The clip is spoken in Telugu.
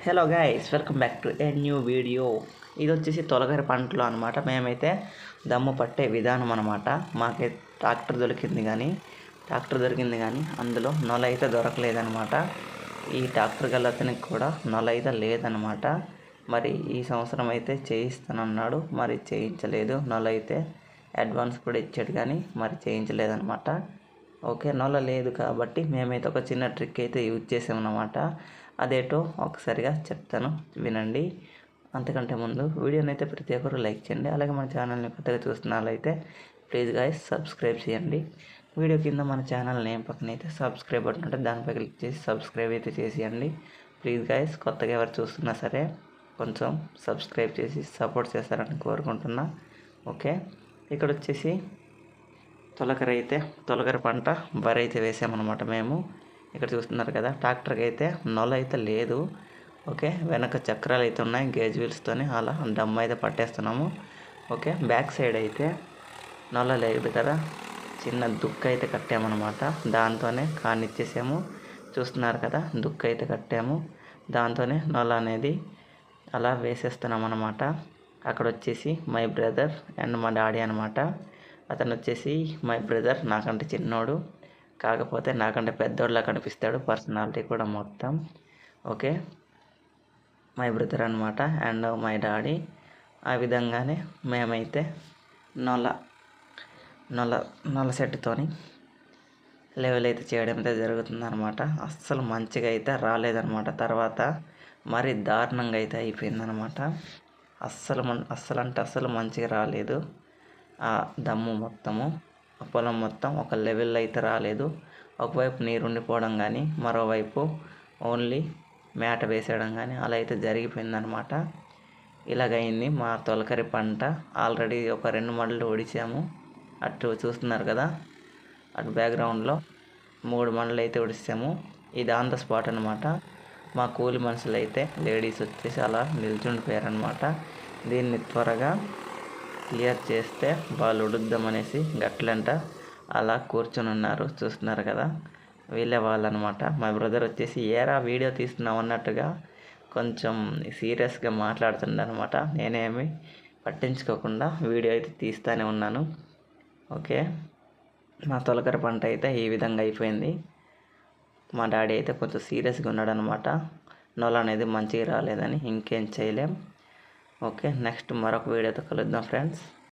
Hello guys, welcome back to a new video. ఇది వచ్చేసి తొలకరి పంటలు అనమాట. మేమైతే దమ్ము పట్టే విధానం అనమాట. మాకైతే ట్రాక్టర్ దొరికింది కానీ అందులో నొల అయితే దొరకలేదనమాట. ఈ ట్రాక్టర్ గల అతనికి కూడా నొల అయితే లేదనమాట. మరి ఈ సంవత్సరం అయితే చేయిస్తానన్నాడు, మరి చేయించలేదు. నొల అయితే అడ్వాన్స్ కూడా ఇచ్చాడు కానీ మరి చేయించలేదనమాట. ఓకే, నొల లేదు కాబట్టి మేమైతే ఒక చిన్న ట్రిక్ అయితే యూజ్ చేసామన్నమాట. అదేటో ఒకసారిగా చెప్తాను, వినండి. అంతకంటే ముందు వీడియోని అయితే ప్రతి ఒక్కరు లైక్ చేయండి. అలాగే మన ఛానల్ని కొత్తగా చూస్తున్నట్లయితే ప్లీజ్ గాయస్ సబ్స్క్రైబ్ చేయండి. వీడియో కింద మన ఛానల్ నేమ్ పక్కన అయితే సబ్స్క్రైబ్ బటన్ ఉంటే దానిపై క్లిక్ చేసి సబ్స్క్రైబ్ అయితే చేసేయండి. ప్లీజ్ గాయస్, కొత్తగా ఎవరు చూస్తున్నా సరే కొంచెం సబ్స్క్రైబ్ చేసి సపోర్ట్ చేస్తారని కోరుకుంటున్నా. ఓకే, ఇక్కడ వచ్చేసి తొలకరి పంట వరి అయితే వేసామన్నమాట మేము. ఇక్కడ చూస్తున్నారు కదా, ట్రాక్టర్కి అయితే నొల అయితే లేదు. ఓకే, వెనక చక్రాలు అయితే ఉన్నాయి గేజ్ వీల్స్తోని, అలా డమ్ అయితే పట్టేస్తున్నాము. ఓకే, బ్యాక్ సైడ్ అయితే నొల లేదు కదా, చిన్న దుక్క అయితే కట్టామన్నమాట. దాంతోనే కానిచ్చేసాము. చూస్తున్నారు కదా, దుక్క అయితే కట్టాము. దాంతోనే నొల అనేది అలా వేసేస్తున్నాం అన్నమాట. అక్కడ వచ్చేసి మై బ్రదర్ అండ్ మా డాడీ అనమాట. అతను వచ్చేసి మై బ్రదర్, నాకంటే చిన్నోడు, కాకపోతే నాకంటే పెద్దోళ్ళ కనిపిస్తాడు, పర్సనాలిటీ కూడా మొత్తం. ఓకే, మై బ్రదర్ అనమాట అండ్ మై డాడీ. ఆ విధంగానే మేమైతే నొల నొల నొల సెట్తోని లెవెల్ అయితే చేయడం అయితే జరుగుతుందన్నమాట. అస్సలు మంచిగా అయితే రాలేదన్నమాట. తర్వాత మరి దారుణంగా అయితే అయిపోయిందనమాట. అస్సలు మంచిగా రాలేదు. ఆ దమ్ము మొత్తము, ఆ పొలం మొత్తం ఒక లెవెల్లో అయితే రాలేదు. ఒకవైపు నీరు ఉండిపోవడం కానీ, మరోవైపు ఓన్లీ మేట వేసేయడం కానీ అలా అయితే జరిగిపోయిందనమాట. ఇలాగైంది మా తొలకరి పంట. ఆల్రెడీ ఒక 2 మడులు ఒడిచాము. అటు చూస్తున్నారు కదా, అటు బ్యాక్గ్రౌండ్లో 3 మడులు అయితే ఒడిచాము. ఇది ఆన్ ద స్పాట్ అనమాట. మా కూలి మనుషులు అయితే లేడీస్ వచ్చేసి అలా నిల్చుండిపోయారనమాట. దీన్ని త్వరగా క్లియర్ చేస్తే వాళ్ళు ఉడుద్దామనేసి గట్లంట అలా కూర్చొని ఉన్నారు. చూస్తున్నారు కదా, వీళ్ళే వాళ్ళనమాట. మా బ్రదర్ వచ్చేసి ఏరా వీడియో తీస్తున్నావు అన్నట్టుగా కొంచెం సీరియస్గా మాట్లాడుతుండనమాట. నేనేమి పట్టించుకోకుండా వీడియో అయితే తీస్తూనే ఉన్నాను. ఓకే, మా తొలకరి పంట అయితే ఈ విధంగా అయిపోయింది. మా డాడీ అయితే కొంచెం సీరియస్గా ఉన్నాడనమాట. నొల అనేది మంచిగా రాలేదని. ఇంకేం చేయలేం. ఓకే, నెక్స్ట్ మరొక వీడియోతో కలుద్దాం ఫ్రెండ్స్.